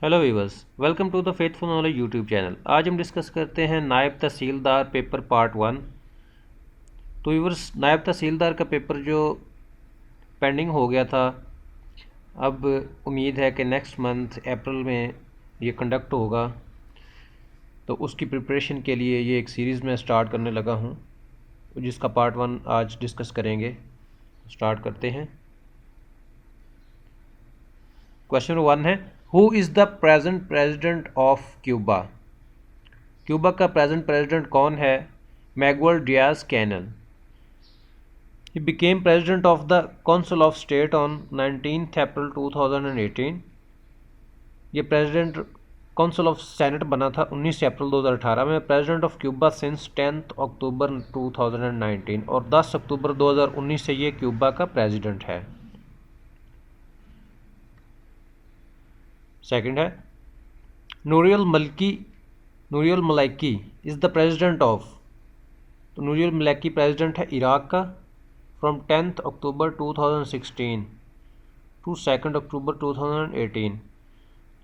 Hello viewers, welcome to the faithful knowledge YouTube channel. आज हम discuss करते हैं नायब तहसीलदार पेपर पार्ट 1। तो वीवर्स, नायब तहसीलदार का पेपर जो पेंडिंग हो गया था, अब उम्मीद है कि नेक्स्ट मंथ अप्रैल में ये कंडक्ट होगा। तो उसकी प्रिपरेशन के लिए ये एक सीरीज़ में स्टार्ट करने लगा हूँ, जिसका पार्ट 1 आज डिस्कस करेंगे। स्टार्ट करते हैं। क्वेश्चन नंबर 1 है, who is the present president of Cuba? Cuba का प्रेजेंट प्रेसिडेंट कौन है? Miguel Diaz Canel. He became president of the Council of State on 19th April 2018। ये प्रेसिडेंट काउंसिल ऑफ सेनेट बना था 19 अप्रैल 2018 में। प्रेसिडेंट ऑफ क्यूबा सिंस 10 अक्टूबर 2019 और 10 अक्टूबर 2019 से ये क्यूबा का प्रेसिडेंट है। सेकंड है, नूरियल मलाइकी इज़ द प्रेसिडेंट ऑफ। तो नूरियल मलाइकी प्रेसिडेंट है इराक का फ्रॉम 10th अक्टूबर 2016 टू 2 अक्टूबर 2018।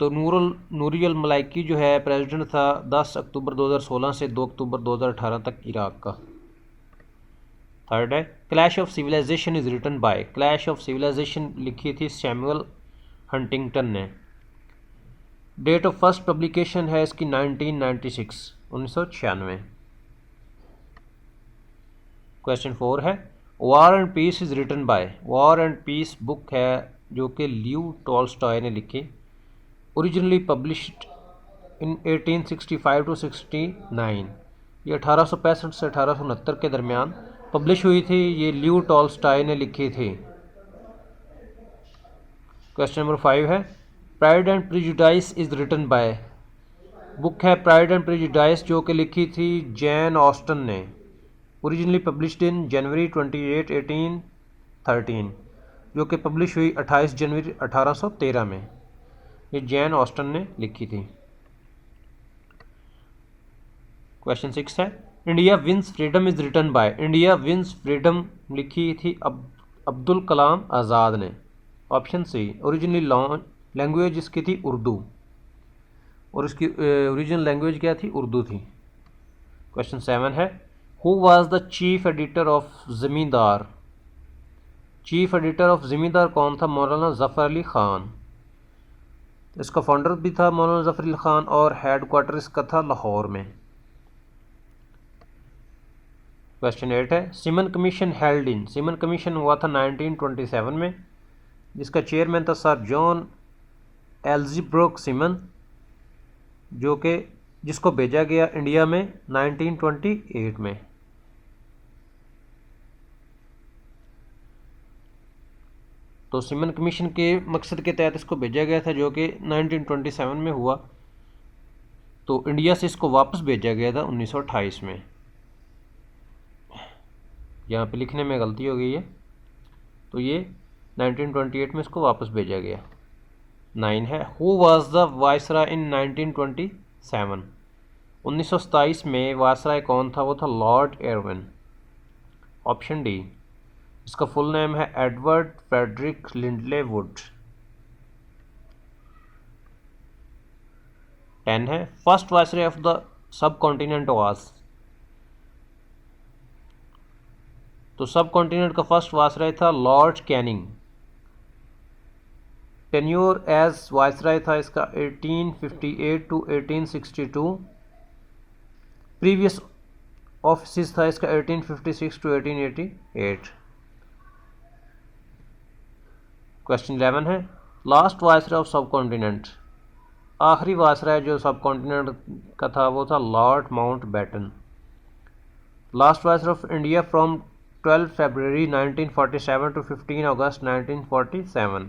तो नूरियल मलाइकी जो है प्रेसिडेंट था 10 अक्टूबर 2016 से 2 अक्टूबर 2018 तक इराक का। थर्ड है, clash of civilization is written by. Clash of civilization लिखी थी सैमुअल हंटिंगटन ने। डेट ऑफ फर्स्ट पब्लिकेशन है इसकी 1996। क्वेश्चन 4 है, war and peace is written by. War and peace book है जो कि लियो टॉल्स्टॉय ने लिखी। Originally published in 1865 to 69। ये 1865 से 1869 के दरमियान पब्लिश हुई थी। ये लियो टॉल्स्टॉय ने लिखी थी। क्वेश्चन नंबर 5 है, pride and prejudice is written by. Book है प्राइड एंड प्रेजुडिस जो कि लिखी थी जैन ऑस्टन ने। ओरिजिनली पब्लिश्ड इन जनवरी 28, 1813, जो कि पब्लिश हुई 28 जनवरी 1813 में। ये जैन ऑस्टन ने लिखी थी। क्वेश्चन 6 है, India wins freedom is written by. India wins freedom लिखी थी अब्दुल कलाम आज़ाद ने। Option C. ओरिजिनली लैंग्वेज इसकी थी उर्दू और इसकी ओरिजिनल लैंग्वेज क्या थी? उर्दू थी। क्वेश्चन 7 है, who was the chief editor of ज़मींदार। चीफ एडिटर ऑफ ज़मींदार कौन था? मौलाना ज़फ़र अली ख़ान। इसका फाउंडर भी था मौलाना ज़फ़र अली ख़ान और हेड क्वार्टर इसका था लाहौर में। क्वेश्चन 8 है, सिमन कमीशन हेल्ड इन। सिमन कमीशन हुआ था 1927 में, जिसका चेयरमैन था सर जॉन एल्ज़ीब्रोक सिमन, जिसको भेजा गया इंडिया में 1928 में। तो सिमन कमीशन के मकसद के तहत इसको भेजा गया था, जो कि 1927 में हुआ। तो इंडिया से इसको वापस भेजा गया था 1928 में। यहाँ पे लिखने में गलती हो गई है, तो ये 1928 में इसको वापस भेजा गया। 9 है, who was the viceroy in 1927। 1927 में वायसराय कौन था? वो था लॉर्ड एरविन। Option D. इसका फुल नेम है एडवर्ड फ्रेडरिक लिंडले वुड। 10 है, first viceroy of the subcontinent was. तो सब कॉन्टिनेंट का फर्स्ट वायसराय था Lord Canning. Tenure as viceroy था इसका 1858 टू 1862। प्रीवियस ऑफिस था इसका 1856 टू 1888। क्वेश्चन 11 है, last viceroy of subcontinent. आखिरी वायसराय जो सब कॉन्टिनेंट का था वो था Lord Mountbatten. Last viceroy of India from 12 February 1947 to 15 August 1947।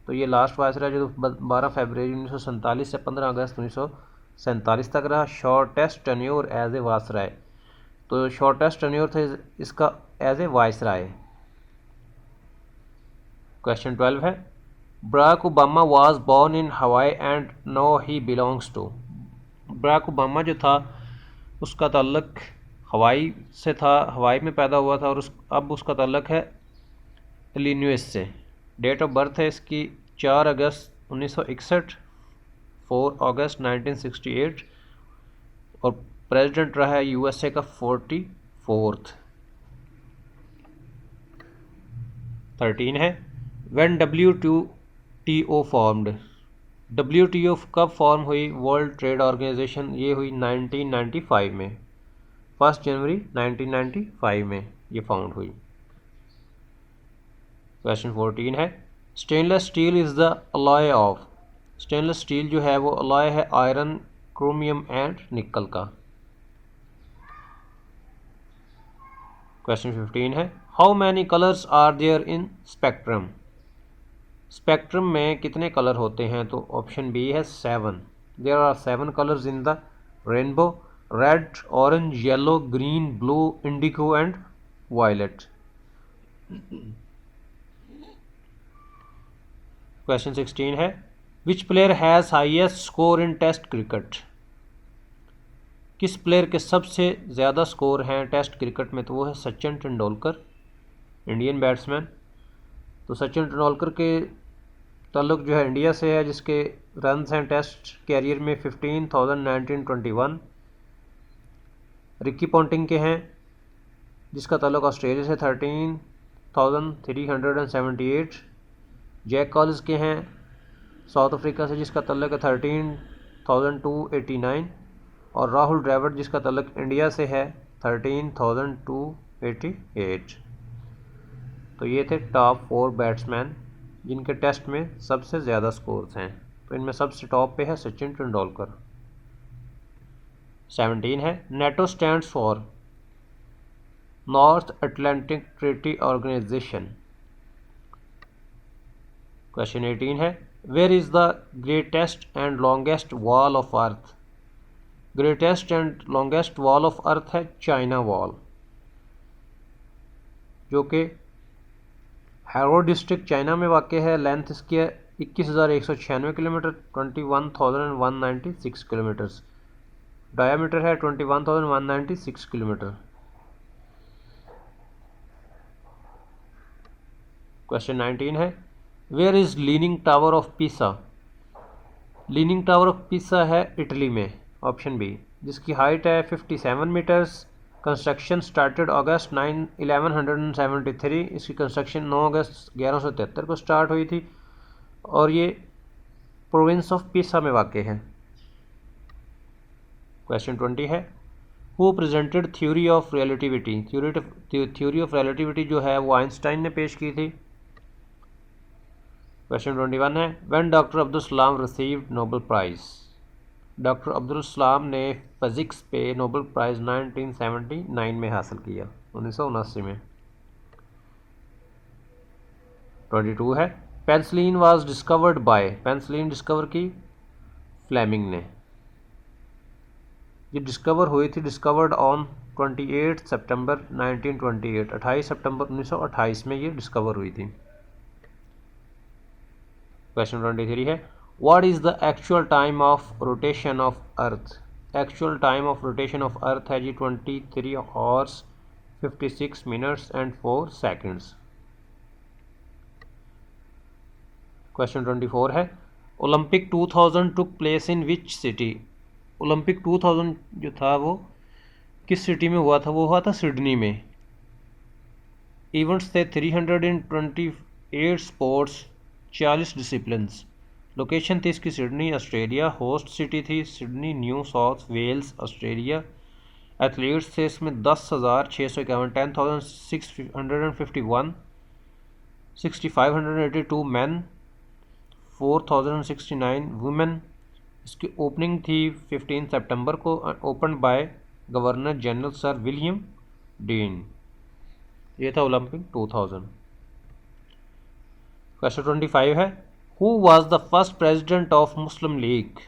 तो ये लास्ट वायसराय जो 12 फरवरी 1947 से 15 अगस्त 1947 तक रहा। Shortest tenure as a viceroy. तो शॉर्टेस्ट टेन्योर था इसका एज ए वायसराय। क्वेश्चन 12 है, Barack Obama was born in Hawaii and no he belongs to. Barack Obama जो था उसका ताल्लुक हवाई से था, हवाई में पैदा हुआ था, और अब उसका ताल्लुक है इलिनॉइस से। डेट ऑफ बर्थ है इसकी 4 अगस्त 1961। 4 अगस्त 1968 और प्रेसिडेंट रहा है यूएसए का 44th। 13 है व्हेन WTO फॉर्म्ड। WTO कब फॉर्म हुई? वर्ल्ड ट्रेड ऑर्गेनाइजेशन, ये हुई 1995 में, 1 जनवरी 1995 में ये फाउंड हुई। क्वेश्चन 14 है stainless steel is the alloy of. Stainless steel जो है वो अलॉय है आयरन, क्रोमियम एंड निकल का। क्वेश्चन 15 है how many colours are there in spectrum. Spectrum में कितने कलर होते हैं? तो ऑप्शन बी है 7। There are 7 colours in the rainbow, red, orange, yellow, green, blue, indigo and violet. Question 16 है which player has highest score in test cricket. किस player के सबसे ज़्यादा स्कोर हैं टेस्ट क्रिकेट में? तो वो है सचिन तेंदुलकर, इंडियन बैट्समैन। तो सचिन तेंदुलकर के ताल्लुक जो है इंडिया से है, जिसके रन्स हैं टेस्ट कैरियर में 15,1921। रिकी पॉन्टिंग के हैं जिसका ताल्लुक ऑस्ट्रेलिया से 13,378। जैक कॉलिंस के हैं साउथ अफ्रीका से जिसका ताल्लुक है 13,289। और राहुल द्रविड़ जिसका ताल्लुक इंडिया से है 13,288। तो ये थे टॉप 4 बैट्समैन जिनके टेस्ट में सबसे ज़्यादा स्कोर्स हैं। तो इनमें सबसे टॉप पे है सचिन तेंदुलकर। 17 है NATO stands for North Atlantic Treaty Organization. Question 18 है where is the greatest and longest wall of earth. Greatest and longest wall of earth है चाइना वॉल, जो कि हैरो डिस्ट्रिक्ट चाइना में वाक़ है। लेंथ इसकी है 21,196 किलोमीटर, 21,196 किलोमीटर्स। डायामीटर है 21,196 किलोमीटर। क्वेश्चन 19 है where is leaning tower of Pisa. Leaning tower of Pisa है इटली में, ऑप्शन बी, जिसकी हाइट है 57 मीटर्स। कंस्ट्रक्शन स्टार्टेड अगस्त 1173। इसकी कंस्ट्रक्शन 9 अगस्त 1173 को स्टार्ट हुई थी और ये प्रोविंस ऑफ पीसा में वाक़ है। क्वेश्चन 20 है who presented theory of relativity. Theory of relativity जो है वो आइंस्टाइन ने पेश की थी। क्वेश्चन 21 है when doctor Abdul Salam received Nobel prize. Doctor Abdul Salam ने फिज़िक्स पे नोबेल प्राइज़ 1979 में हासिल किया, 1979 में। 22 है penicillin was discovered by. Penicillin discover की फ्लेमिंग ने। ये डिस्कवर हुई थी, डिस्कवर्ड ऑन 28 सितंबर 1928, 28 सितंबर 1928 में ये डिस्कवर हुई थी। क्वेश्चन 23 है what is the actual time of rotation of earth. Actual time of rotation of earth है जी 23 hours 56 minutes and 4 seconds. Question 24 है Olympic 2000 took place in which city. Olympic 2000 जो था वो किस सिटी में हुआ था? वो हुआ था सिडनी में। इवेंट्स थे 328 स्पोर्ट्स, 40 डिसिप्लिन्स। लोकेशन थी इसकी सिडनी, ऑस्ट्रेलिया। होस्ट सिटी थी Sydney, New South Wales, Australia. Athletes थे इसमें 10,651, 10,651, 6,582 मैन, 4,069 वुमेन। इसकी ओपनिंग थी 15 सितंबर को, open by governor general sir William Dean. ये था ओलंपिक 2000। क्वेश्चन 25 है who was the first president of Muslim League.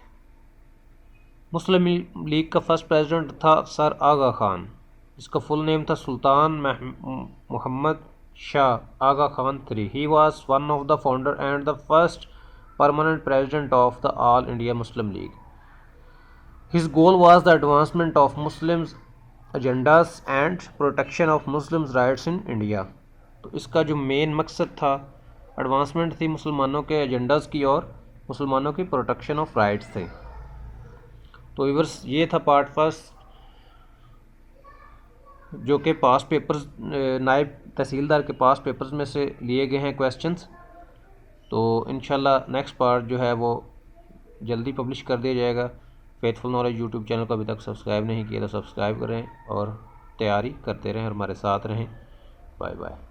Muslim League का फर्स्ट प्रेसिडेंट था सर आगा खान। इसका फुल नेम था Sultan Mohammed Shah Aga Khan III। He was one of the founder and the first permanent president of the All India Muslim League. His goal was the advancement of Muslims agendas and protection of Muslims rights in India. तो इसका जो main मकसद था, advancement थी मुसलमानों के एजेंडाज़ की और मुसलमानों की प्रोटेक्शन ऑफ राइट्स थे। तो व्यूअर्स ये था पार्ट फर्स्ट, जो कि पास पेपर्स नायब तहसीलदार के पास पेपर्स में से लिए गए हैं क्वेश्चंस। तो इंशाल्लाह नेक्स्ट पार्ट जो है वो जल्दी पब्लिश कर दिया जाएगा। फेथफुल नॉलेज यूट्यूब चैनल को अभी तक सब्सक्राइब नहीं किया तो सब्सक्राइब करें और तैयारी करते रहें और हमारे साथ रहें। Bye bye.